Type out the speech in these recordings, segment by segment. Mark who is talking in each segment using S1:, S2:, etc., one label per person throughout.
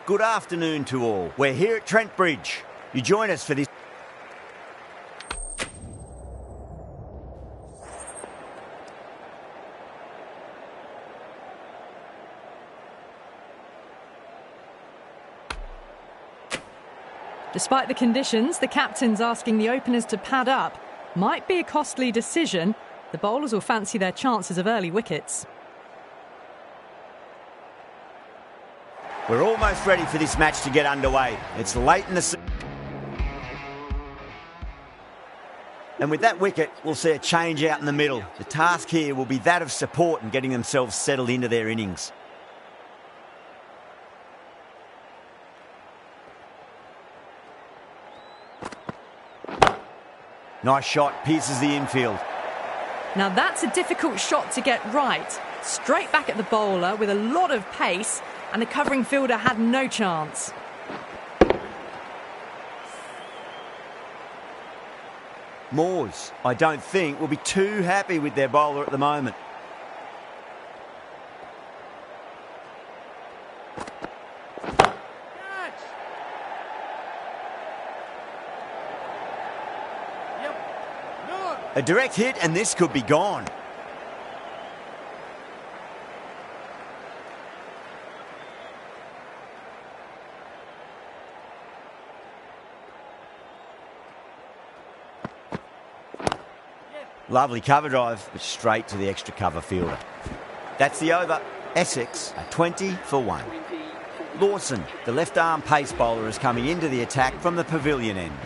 S1: Good afternoon to all. We're here at Trent Bridge. You join us for this.
S2: Despite the conditions, the captain's asking the openers to pad up. Might be a costly decision. The bowlers will fancy their chances of early wickets.
S1: We're almost ready for this match to get underway. It's late in the... And with that wicket, we'll see a change out in the middle. The task here will be that of support and getting themselves settled into their innings. Nice shot, pierces the infield.
S2: Now that's a difficult shot to get right. Straight back at the bowler with a lot of pace, and the covering fielder had no chance.
S1: Moores, I don't think, will be too happy with their bowler at the moment. A direct hit and this could be gone. Lovely cover drive, but straight to the extra cover fielder. That's the over. Essex are 20 for 1. Lawson, the left arm pace bowler, is coming into the attack from the pavilion end.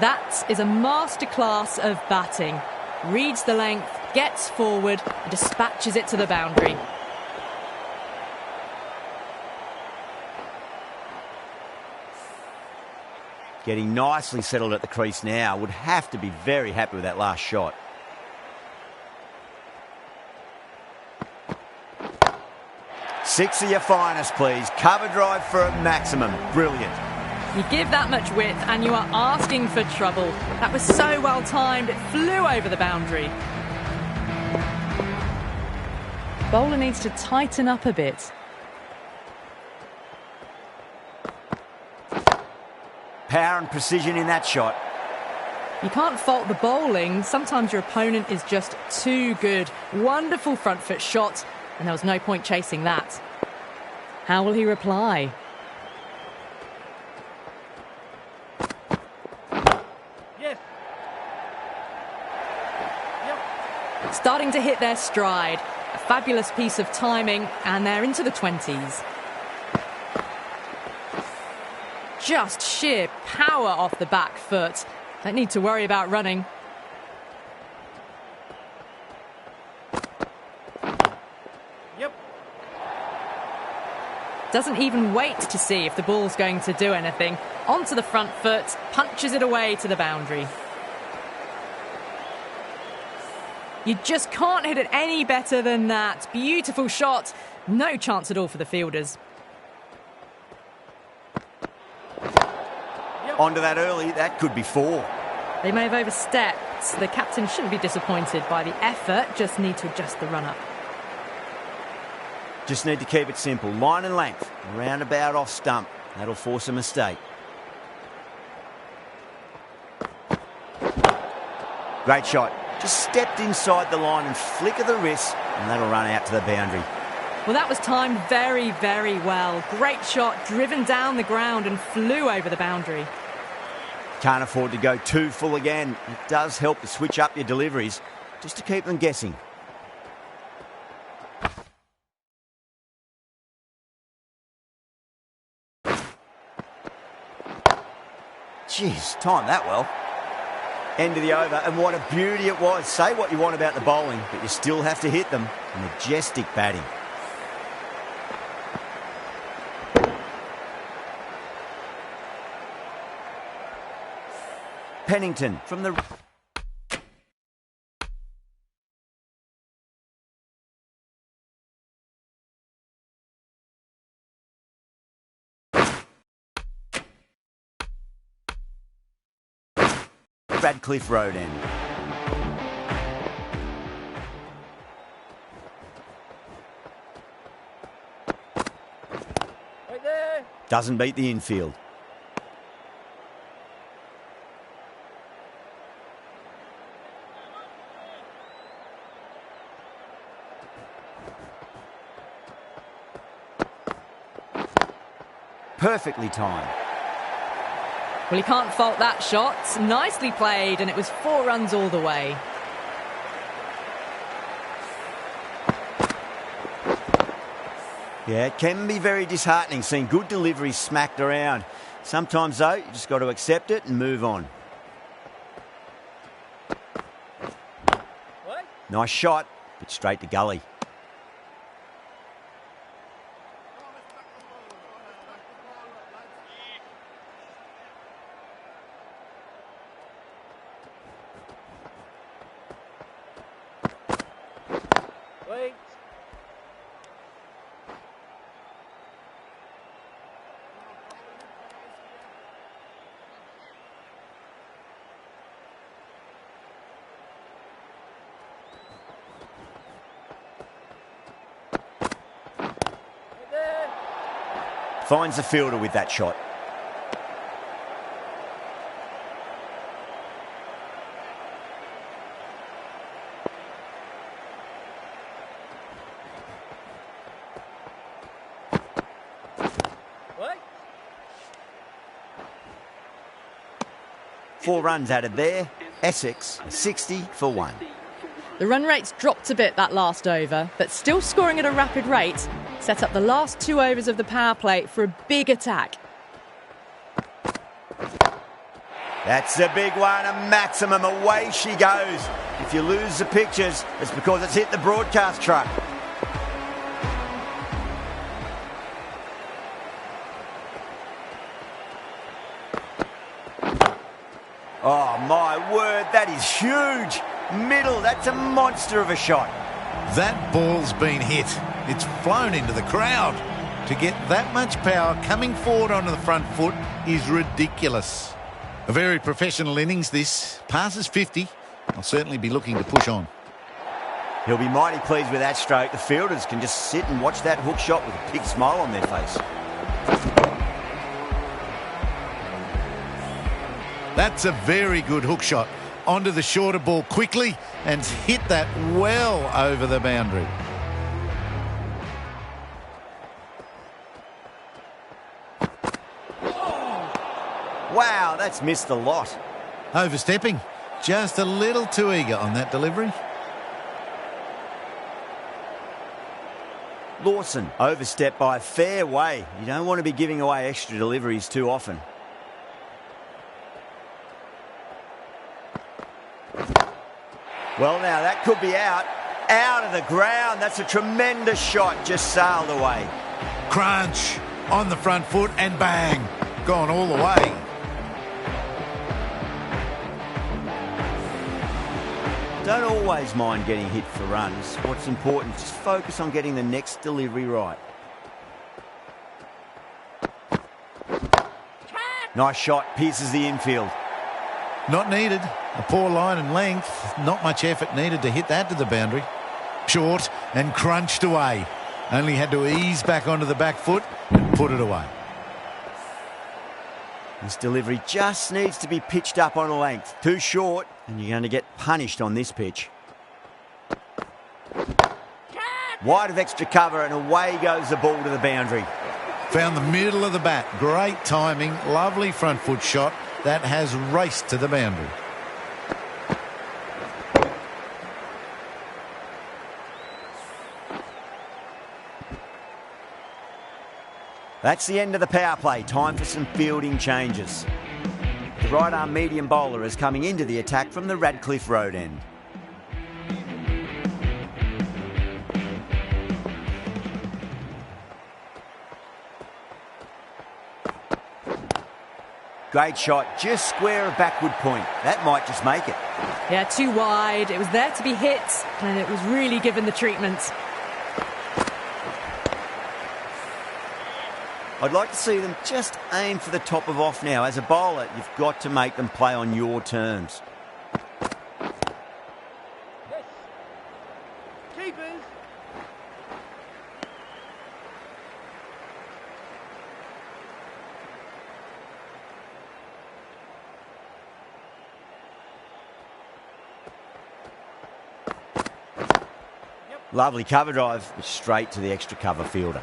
S2: That is a masterclass of batting. Reads the length, gets forward, and dispatches it to the boundary.
S1: Getting nicely settled at the crease now. Would have to be very happy with that last shot. Six of your finest, please. Cover drive for a maximum. Brilliant.
S2: You give that much width and you are asking for trouble. That was so well timed, it flew over the boundary. Bowler needs to tighten up a bit.
S1: Power and precision in that shot.
S2: You can't fault the bowling. Sometimes your opponent is just too good. Wonderful front foot shot, and there was no point chasing that. How will he reply? Starting to hit their stride. A fabulous piece of timing, and they're into the 20s. Just sheer power off the back foot. Don't need to worry about running. Doesn't even wait to see if the ball's going to do anything. Onto the front foot, punches it away to the boundary. You just can't hit it any better than that. Beautiful shot. No chance at all for the fielders.
S1: Onto that early, that could be 4.
S2: They may have overstepped. The captain shouldn't be disappointed by the effort, just need to adjust the run-up.
S1: Just need to keep it simple. Line and length, roundabout off stump. That'll force a mistake. Great shot. Just stepped inside the line and flick of the wrist, and that'll run out to the boundary.
S2: Well, that was timed very, very well. Great shot, driven down the ground and flew over the boundary.
S1: Can't afford to go too full again. It does help to switch up your deliveries, just to keep them guessing. Jeez, timed that well. End of the over, and what a beauty it was. Say what you want about the bowling, but you still have to hit them. Majestic batting. Pennington from the... Radcliffe Road end.
S2: Right there.
S1: Doesn't beat the infield. Perfectly timed.
S2: Well, he can't fault that shot. Nicely played, and it was 4 runs all the way.
S1: Yeah, it can be very disheartening seeing good deliveries smacked around. Sometimes, though, you just got to accept it and move on.
S2: What?
S1: Nice shot, but straight to gully.
S2: Wait.
S1: Finds the fielder with that shot.
S2: What?
S1: 4 runs added there. Essex 60 for 1.
S2: The run rate's dropped a bit that last over, but still scoring at a rapid rate. Set up the last 2 overs of the power play for a big attack.
S1: That's a big one, a maximum. Away she goes. If you lose the pictures, it's because it's hit the broadcast truck. Oh, my word, that is huge. Middle, that's a monster of a shot.
S3: That ball's been hit. It's flown into the crowd. To get that much power coming forward onto the front foot is ridiculous. A very professional innings this. Passes 50. I'll certainly be looking to push on.
S1: He'll be mighty pleased with that stroke. The fielders can just sit and watch that hook shot with a big smile on their face.
S3: That's a very good hook shot. Onto the shorter ball quickly and hit that well over the boundary.
S1: Wow, that's missed a lot.
S3: Overstepping. Just a little too eager on that delivery.
S1: Lawson overstepped by a fair way. You don't want to be giving away extra deliveries too often. Well, now that could be out. Out of the ground. That's a tremendous shot. Just sailed away.
S3: Crunch on the front foot and bang. Gone all the way.
S1: Don't always mind getting hit for runs. What's important is just focus on getting the next delivery right. Nice shot. Pierces the infield.
S3: Not needed. A poor line and length. Not much effort needed to hit that to the boundary. Short and crunched away. Only had to ease back onto the back foot and put it away.
S1: This delivery just needs to be pitched up on a length. Too short, and you're going to get punished on this pitch. Wide of extra cover, and away goes the ball to the boundary.
S3: Found the middle of the bat. Great timing. Lovely front foot shot. That has raced to the boundary.
S1: That's the end of the power play. Time for some fielding changes. The right arm medium bowler is coming into the attack from the Radcliffe Road end. Great shot, just square of backward point. That might just make it.
S2: Yeah, too wide. It was there to be hit, and it was really given the treatment.
S1: I'd like to see them just aim for the top of off now. As a bowler, you've got to make them play on your terms.
S4: Keepers.
S1: Lovely cover drive, straight to the extra cover fielder.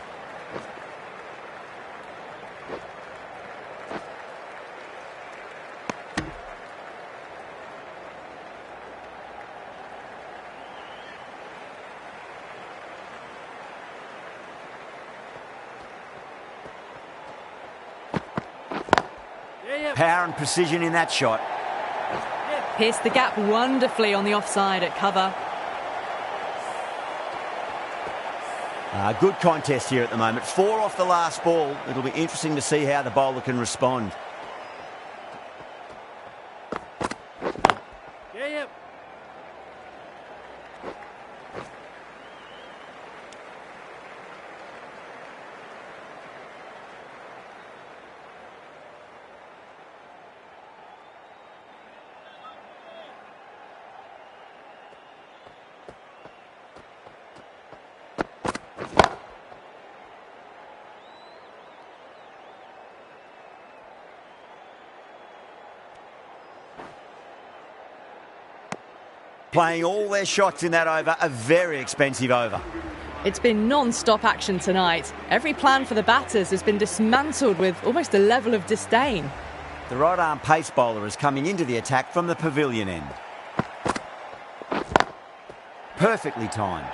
S1: Power and precision in that shot.
S2: Pierced the gap wonderfully on the offside at cover.
S1: Good contest here at the moment. 4 off the last ball. It'll be interesting to see how the bowler can respond. Playing all their shots in that over, a very expensive over.
S2: It's been non-stop action tonight. Every plan for the batters has been dismantled with almost a level of disdain.
S1: The right-arm pace bowler is coming into the attack from the pavilion end. Perfectly timed.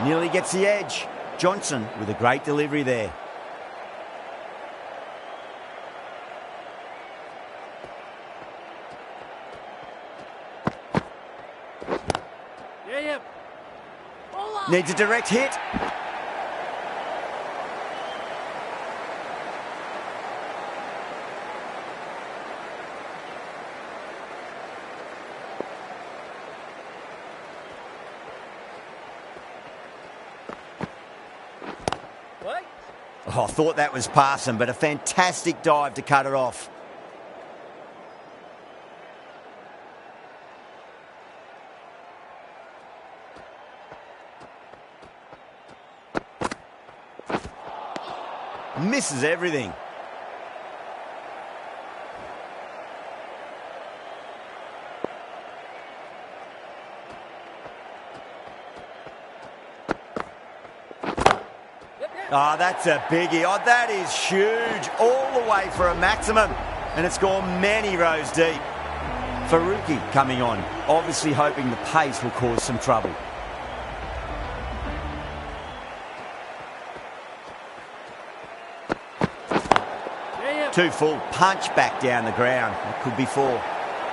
S1: Nearly gets the edge. Johnson with a great delivery there. Needs a direct hit. Oh, I thought that was passing, but a fantastic dive to cut it off. Misses everything. Oh, that's a biggie. Oh, that is huge. All the way for a maximum. And it's gone many rows deep. Faruqi coming on, obviously hoping the pace will cause some trouble. Too full, punch back down the ground. It could be 4.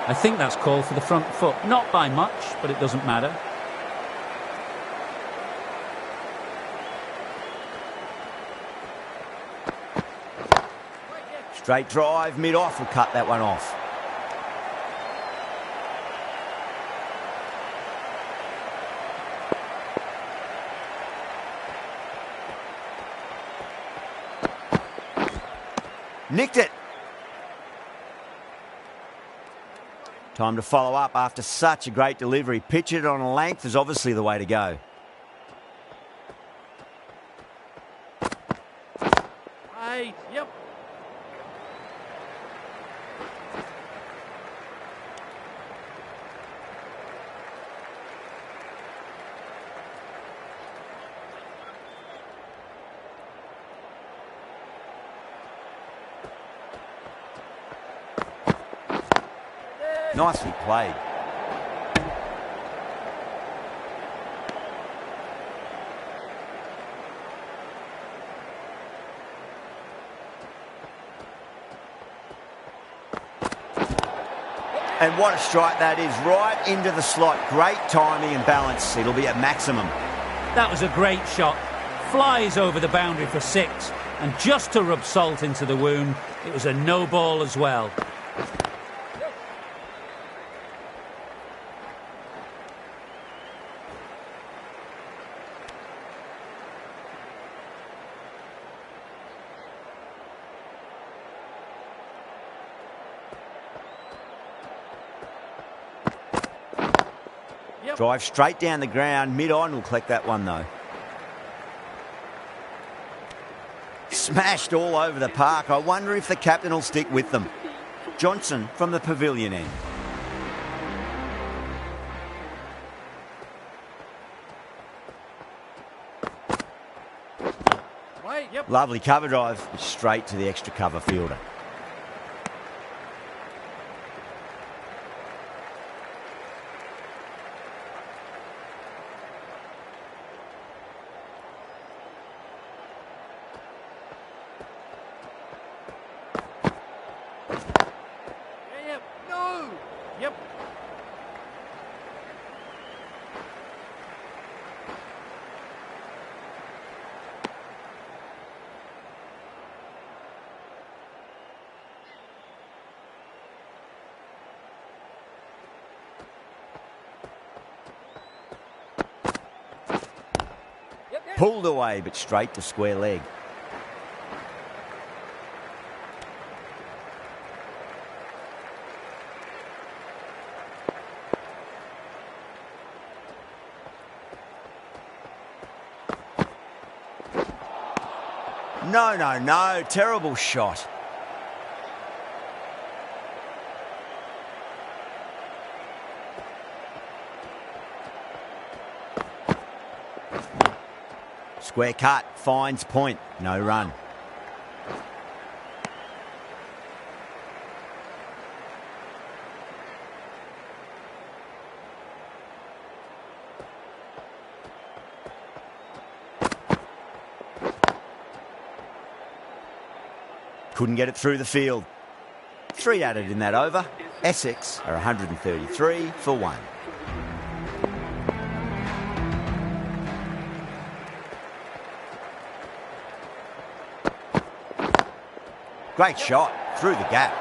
S5: I think that's called for the front foot. Not by much, but it doesn't matter.
S1: Straight drive, mid-off will cut that one off. Nicked it. Time to follow up after such a great delivery. Pitch it on a length is obviously the way to go.
S4: Yep.
S1: Nicely played. And what a strike that is, right into the slot. Great timing and balance. It'll be a maximum.
S5: That was a great shot. Flies over the boundary for 6. And just to rub salt into the wound, it was a no ball as well.
S1: Drive straight down the ground. Mid-on will collect that one, though. Smashed all over the park. I wonder if the captain will stick with them. Johnson from the pavilion end. Lovely cover drive. Straight to the extra cover fielder. Pulled away, but straight to square leg. No. Terrible shot. Square cut, finds point, no run. Couldn't get it through the field. 3 added in that over. Essex are 133 for 1. Great shot through the gap.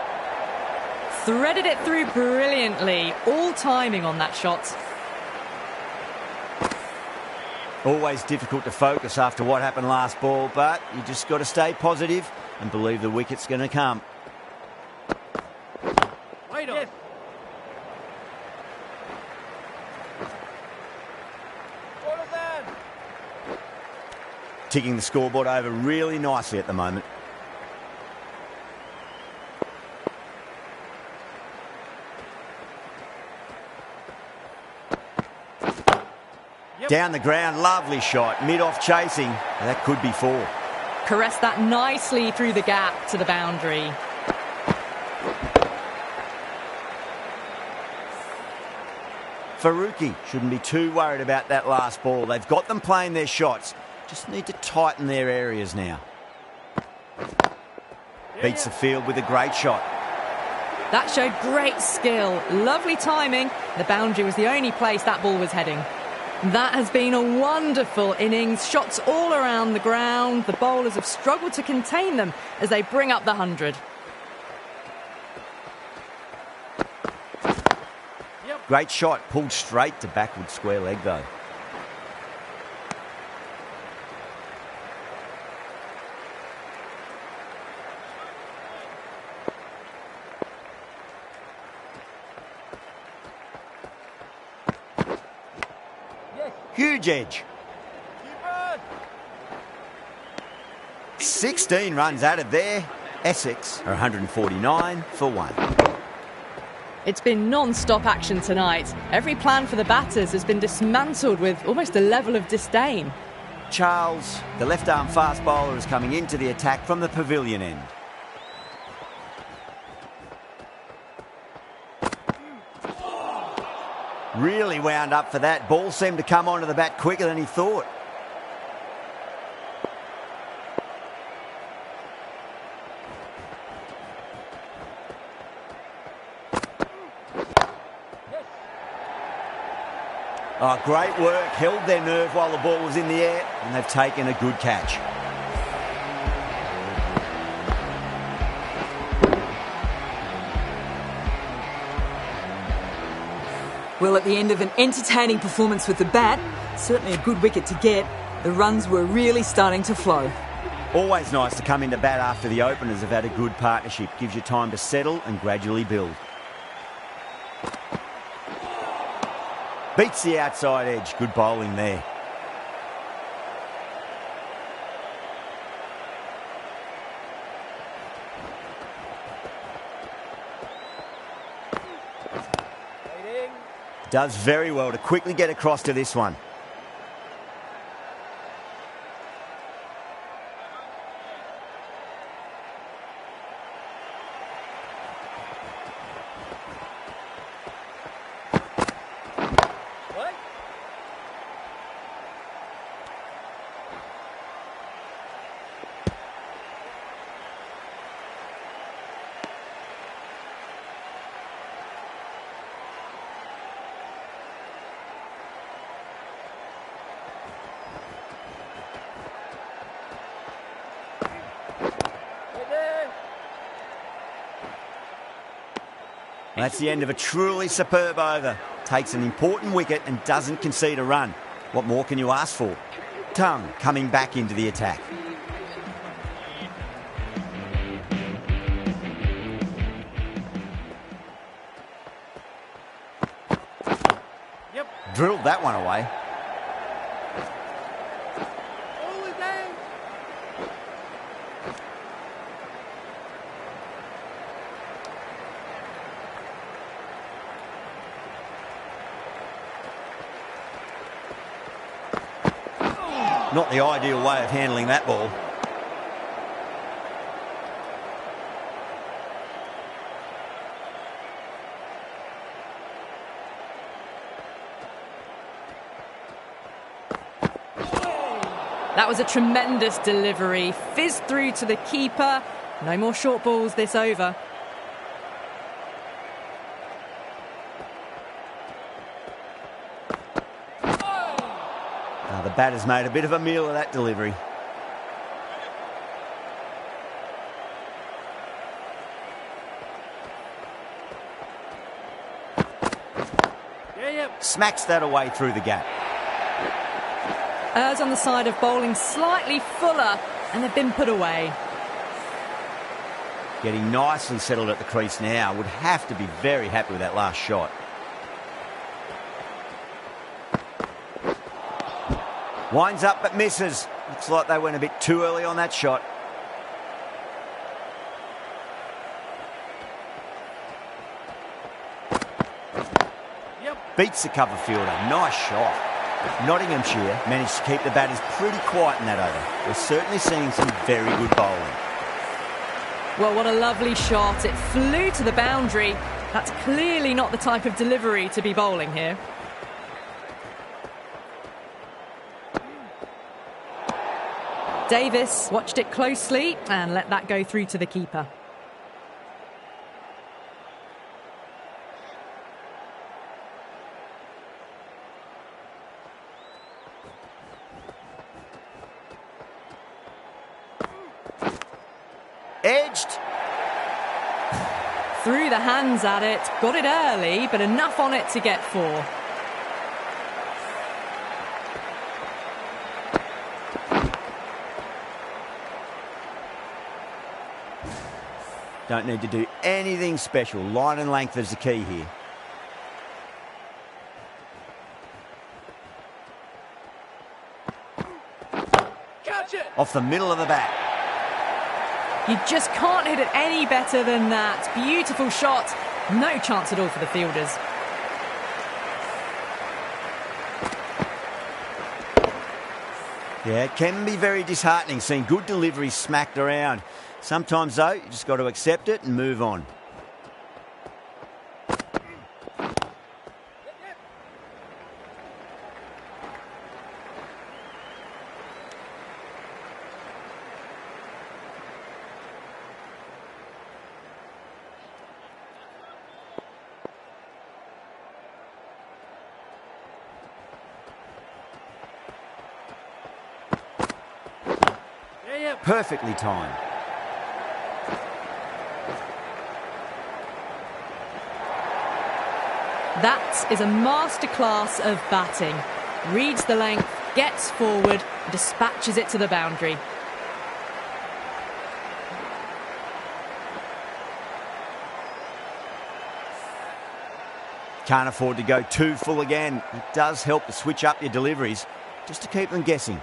S2: Threaded it through brilliantly. All timing on that shot.
S1: Always difficult to focus after what happened last ball, but you just got to stay positive and believe the wicket's going to come.
S4: Wait on. Yes.
S1: Ticking the scoreboard over really nicely at the moment. Down the ground, lovely shot. Mid-off chasing. That could be 4.
S2: Caressed that nicely through the gap to the boundary.
S1: Faruqi shouldn't be too worried about that last ball. They've got them playing their shots. Just need to tighten their areas now. Beats the field with a great shot.
S2: That showed great skill. Lovely timing. The boundary was the only place that ball was heading. That has been a wonderful innings. Shots all around the ground. The bowlers have struggled to contain them as they bring up the 100.
S1: Great shot. Pulled straight to backward square leg, though. Huge edge. 16 runs added there. Essex are 149 for 1.
S2: It's been non-stop action tonight. Every plan for the batters has been dismantled with almost a level of disdain.
S1: Charles, the left-arm fast bowler, is coming into the attack from the pavilion end. Really wound up for that. Ball seemed to come onto the bat quicker than he thought. Oh, great work. Held their nerve while the ball was in the air, and they've taken a good catch.
S6: Well, at the end of an entertaining performance with the bat, certainly a good wicket to get, the runs were really starting to flow.
S1: Always nice to come into bat after the openers have had a good partnership. Gives you time to settle and gradually build. Beats the outside edge. Good bowling there. Does very well to quickly get across to this one. That's the end of a truly superb over. Takes an important wicket and doesn't concede a run. What more can you ask for? Tongue coming back into the attack.
S4: Yep.
S1: Drilled that one away.
S4: Ball is down.
S1: Not the ideal way of handling that ball.
S2: That was a tremendous delivery. Fizzed through to the keeper. No more short balls this over.
S1: The batter's made a bit of a meal of that delivery.
S4: Yep.
S1: Smacks that away through the gap.
S2: Errs on the side of bowling slightly fuller, and they've been put away.
S1: Getting nicely settled at the crease now. Would have to be very happy with that last shot. Winds up but misses. Looks like they went a bit too early on that shot.
S4: Yep.
S1: Beats the cover fielder. Nice shot. Nottinghamshire managed to keep the batters pretty quiet in that over. We're certainly seeing some very good bowling.
S2: Well, what a lovely shot. It flew to the boundary. That's clearly not the type of delivery to be bowling here. Davis watched it closely and let that go through to the keeper.
S1: Edged.
S2: Threw the hands at it, got it early, but enough on it to get 4.
S1: Don't need to do anything special. Line and length is the key here.
S4: Catch it.
S1: Off the middle of the bat.
S2: You just can't hit it any better than that. Beautiful shot. No chance at all for the fielders.
S1: Yeah, it can be very disheartening seeing good deliveries smacked around. Sometimes, though, you just got to accept it and move on.
S4: Yep.
S1: Perfectly timed.
S2: That is a masterclass of batting. Reads the length, gets forward, dispatches it to the boundary.
S1: Can't afford to go too full again. It does help to switch up your deliveries, just to keep them guessing.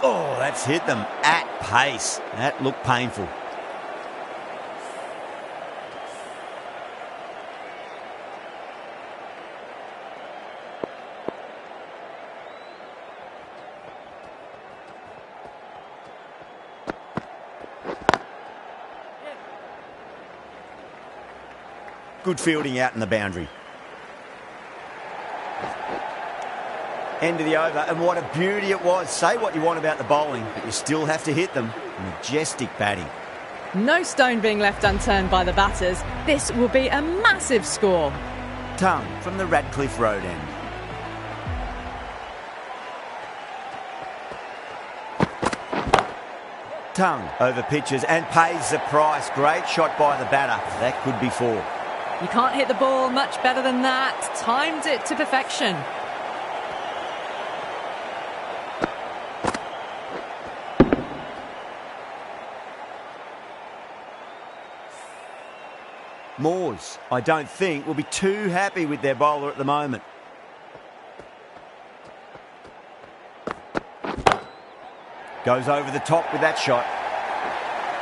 S1: Oh, that's hit them at pace. That looked painful. Good fielding out in the boundary. End of the over, and what a beauty it was. Say what you want about the bowling, but you still have to hit them. Majestic batting.
S2: No stone being left unturned by the batters. This will be a massive score.
S1: Tongue from the Radcliffe Road end. Tongue over pitches and pays the price. Great shot by the batter. That could be four.
S2: You can't hit the ball much better than that. Timed it to perfection.
S1: Moores, I don't think, will be too happy with their bowler at the moment. Goes over the top with that shot.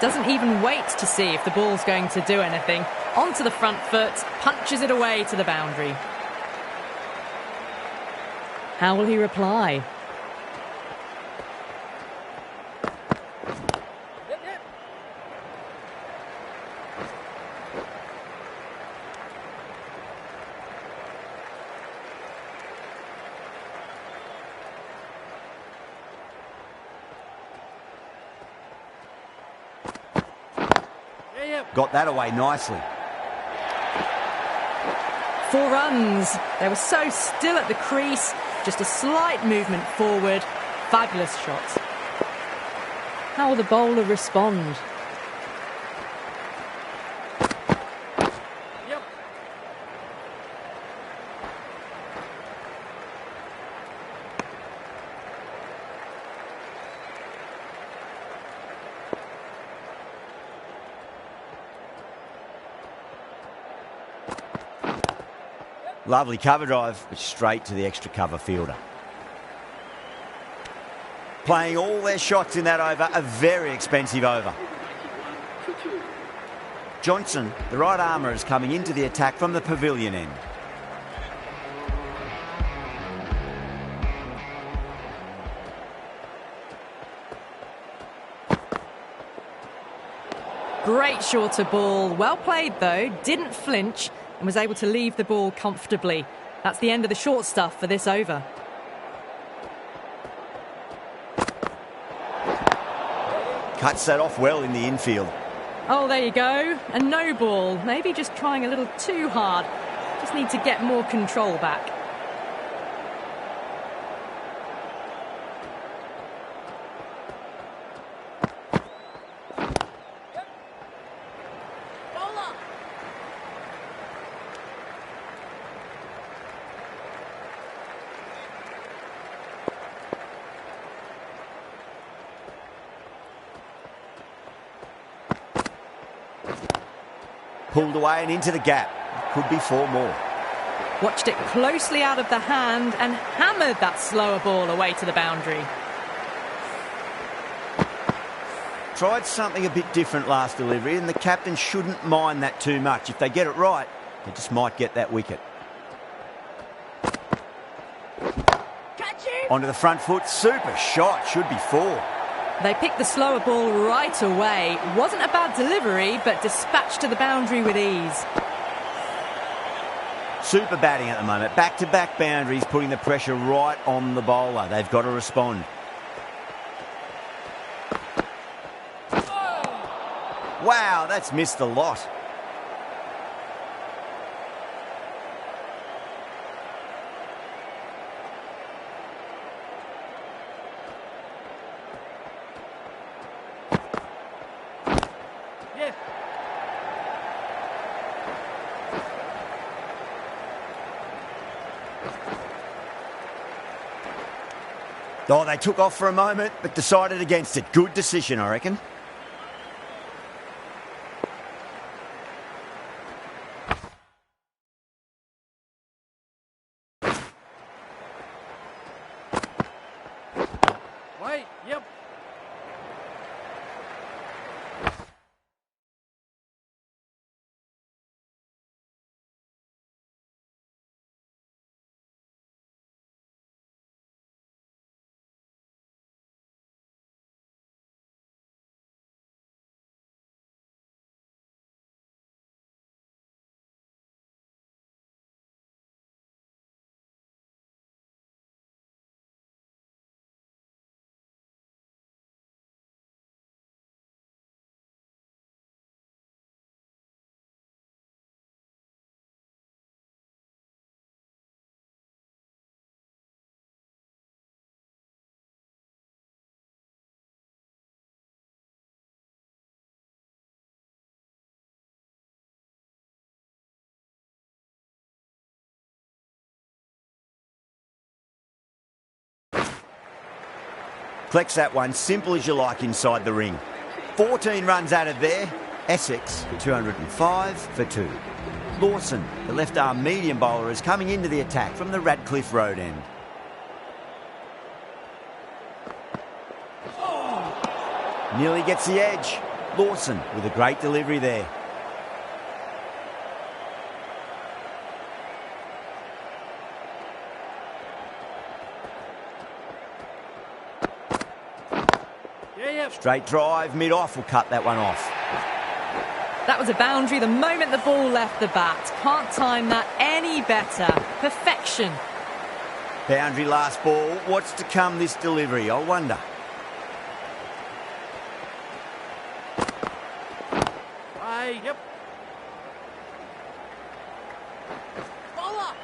S2: Doesn't even wait to see if the ball's going to do anything. Onto the front foot, punches it away to the boundary. How will he reply?
S4: Yep. Yep.
S1: Got that away nicely.
S2: 4 runs. They were so still at the crease. Just a slight movement forward. Fabulous shot. How will the bowler respond?
S4: Yep.
S1: Lovely cover drive, but straight to the extra cover fielder. Playing all their shots in that over, a very expensive over. Johnson, the right armour, is coming into the attack from the pavilion end.
S2: Great shorter ball. Well played though. Didn't flinch and was able to leave the ball comfortably. That's the end of the short stuff for this over.
S1: Cuts that off well in the infield.
S2: Oh, there you go. A no ball. Maybe just trying a little too hard. Just need to get more control back.
S4: Bowler.
S1: Pulled away and into the gap. Could be 4 more.
S2: Watched it closely out of the hand and hammered that slower ball away to the boundary.
S1: Tried something a bit different last delivery, and the captain shouldn't mind that too much. If they get it right, they just might get that wicket.
S4: Catch him.
S1: Onto the front foot. Super shot. Should be 4.
S2: They picked the slower ball right away. Wasn't a bad delivery, but dispatched to the boundary with ease.
S1: Super batting at the moment. Back-to-back boundaries, putting the pressure right on the bowler. They've got to respond. Wow, that's missed a lot.
S4: Yep.
S1: Oh, they took off for a moment, but decided against it. Good decision, I reckon.
S4: Wait. Yep.
S1: Collects that one, simple as you like inside the ring. 14 runs added there. Essex, 205 for 2. Lawson, the left-arm medium bowler, is coming into the attack from the Radcliffe Road end. Nearly gets the edge. Lawson with a great delivery there.
S4: Yep.
S1: Straight drive, mid-off will cut that one off.
S2: That was a boundary the moment the ball left the bat. Can't time that any better. Perfection.
S1: Boundary last ball. What's to come this delivery, I wonder.
S4: Aye. Yep. Bowler.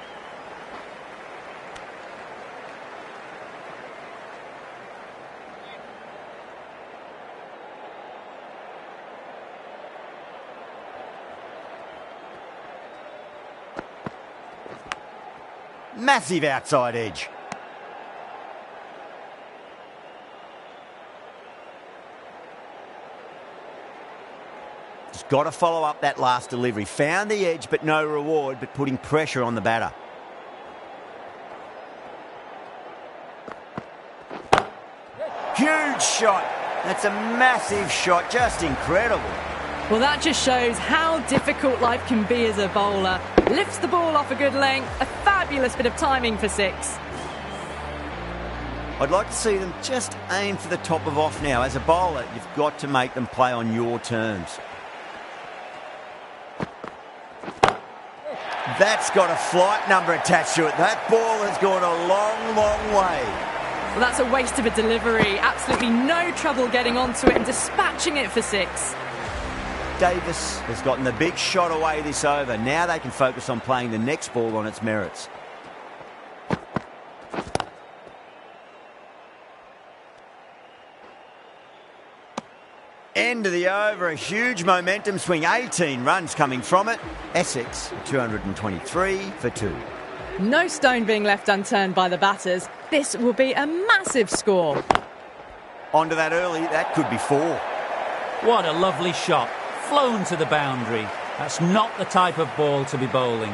S1: Massive outside edge. Just got to follow up that last delivery. Found the edge, but no reward, but putting pressure on the batter. Huge shot. That's a massive shot. Just incredible.
S2: Well, that just shows how difficult life can be as a bowler. Lifts the ball off a good length. A fabulous bit of timing for 6.
S1: I'd like to see them just aim for the top of off now. As a bowler, you've got to make them play on your terms. That's got a flight number attached to it. That ball has gone a long, long way.
S2: Well, that's a waste of a delivery. Absolutely no trouble getting onto it and dispatching it for 6.
S1: Davis has gotten the big shot away this over. Now they can focus on playing the next ball on its merits. End of the over, a huge momentum swing. 18 runs coming from it. Essex, 223 for 2.
S2: No stone being left unturned by the batters. This will be a massive score.
S1: Onto that early, that could be 4.
S5: What a lovely shot. Flown to the boundary. That's not the type of ball to be bowling.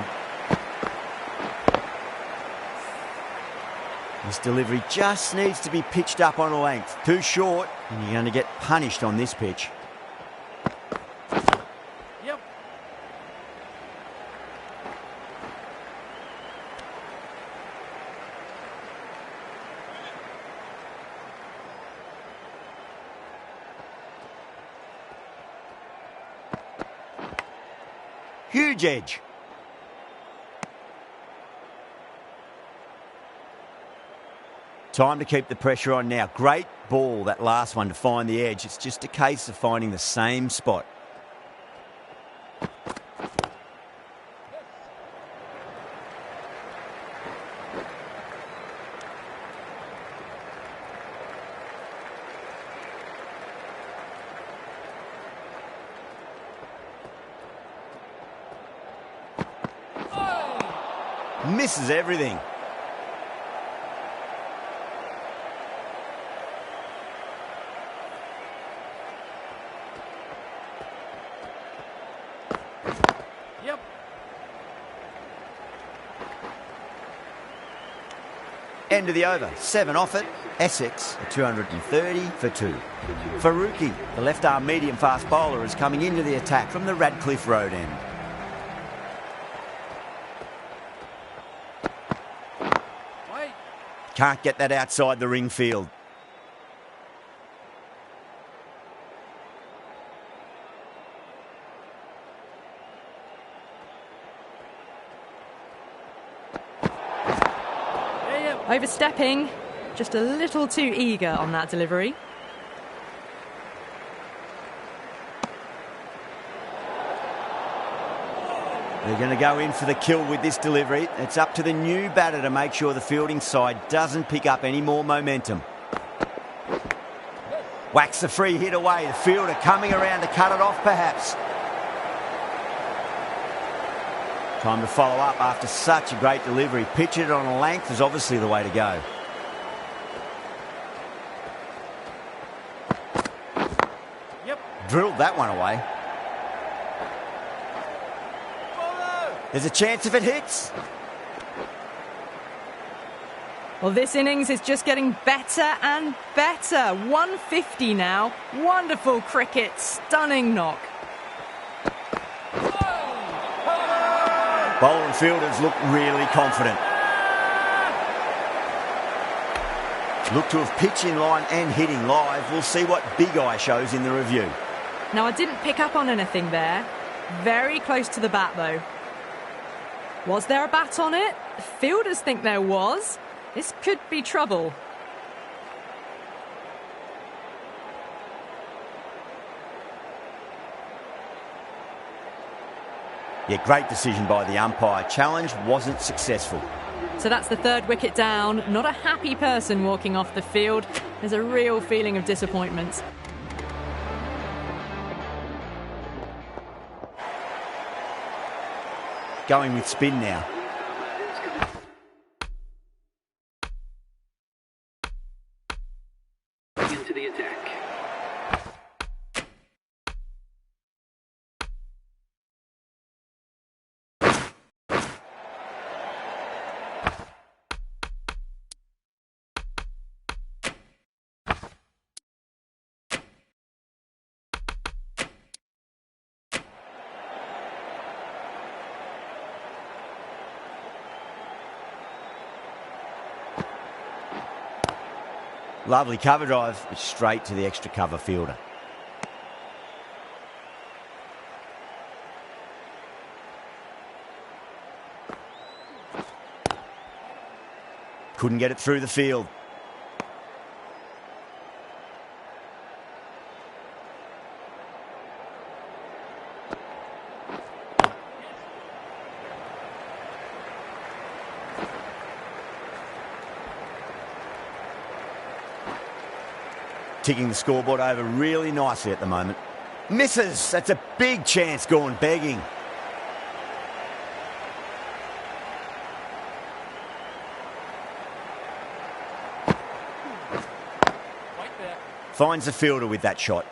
S1: This delivery just needs to be pitched up on a length. Too short, and you're going to get punished on this pitch.
S4: Yep.
S1: Huge edge. Time to keep the pressure on now. Great ball, that last one, to find the edge. It's just a case of finding the same spot. Misses everything.
S4: Yep.
S1: End of the over. 7 off it. Essex, a 230 for 2. Faruqi, the left-arm medium-fast bowler, is coming into the attack from the Radcliffe Road end.
S4: Wait.
S1: Can't get that outside the ring field.
S2: Overstepping, just a little too eager on that delivery.
S1: They're going to go in for the kill with this delivery. It's up to the new batter to make sure the fielding side doesn't pick up any more momentum. Whacks the free hit away. The fielder coming around to cut it off, perhaps. Time to follow up after such a great delivery. Pitch it on a length is obviously the way to go.
S4: Yep.
S1: Drilled that one away. There's a chance if it hits.
S2: Well, this innings is just getting better and better. 150 now. Wonderful cricket. Stunning knock.
S1: Bowler and fielders look really confident. Look to have pitch in line and hitting live. We'll see what Big Eye shows in the review.
S2: Now, I didn't pick up on anything there. Very close to the bat, though. Was there a bat on it? Fielders think there was. This could be trouble.
S1: Yeah, great decision by the umpire. Challenge wasn't successful.
S2: So that's the third wicket down. Not a happy person walking off the field. There's a real feeling of disappointment.
S1: Going with spin now.
S7: Into the attack.
S1: Lovely cover drive, but straight to the extra cover fielder. Couldn't get it through the field. Ticking the scoreboard over really nicely at the moment. Misses. That's a big chance gone begging.
S4: Right there.
S1: Finds the fielder with that shot.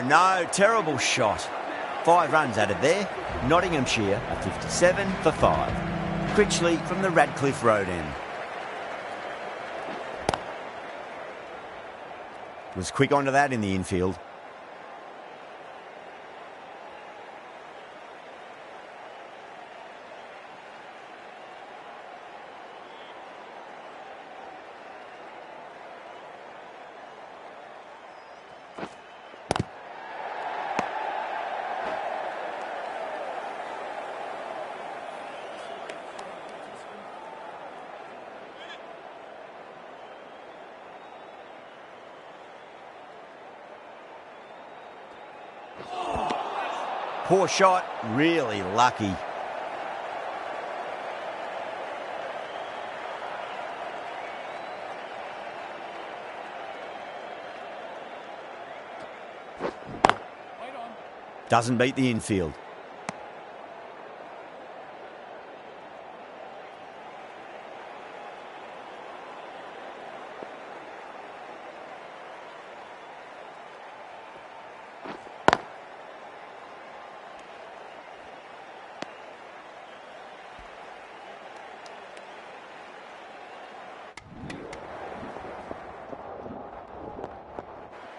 S1: No. Terrible shot. 5 runs added there. Nottinghamshire are 57 for 5. Critchley from the Radcliffe Road end. Was quick onto that in the infield. Poor shot, really lucky.
S4: Right on.
S1: Doesn't beat the infield.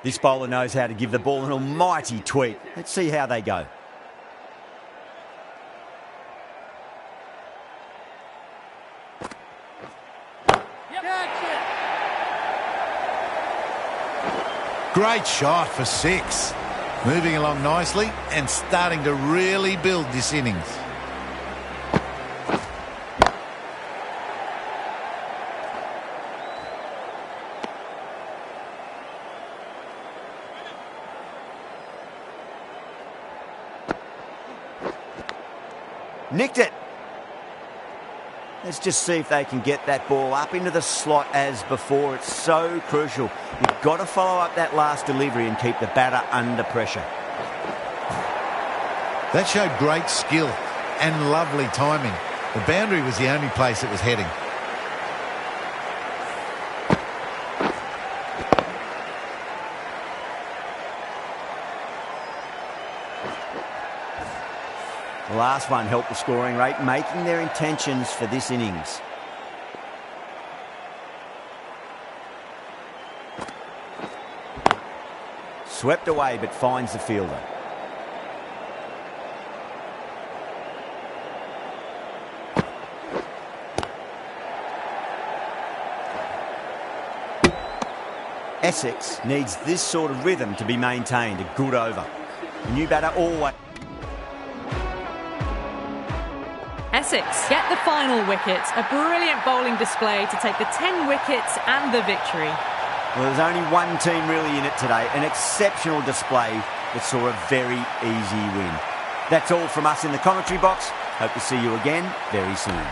S1: This bowler knows how to give the ball an almighty tweak. Let's see how they go.
S4: Catch it.
S3: Great shot for 6. Moving along nicely and starting to really build this innings.
S1: Nicked it. Let's just see if they can get that ball up into the slot as before. It's so crucial. You've got to follow up that last delivery and keep the batter under pressure.
S3: That showed great skill and lovely timing. The boundary was the only place it was heading.
S1: The last one helped the scoring rate, making their intentions for this innings. Swept away but finds the fielder. Essex needs this sort of rhythm to be maintained. A good over. A new batter always.
S2: Essex get the final wicket. A brilliant bowling display to take the 10 wickets and the victory.
S1: Well, there's only one team really in it today. An exceptional display that saw a very easy win. That's all from us in the commentary box. Hope to see you again very soon.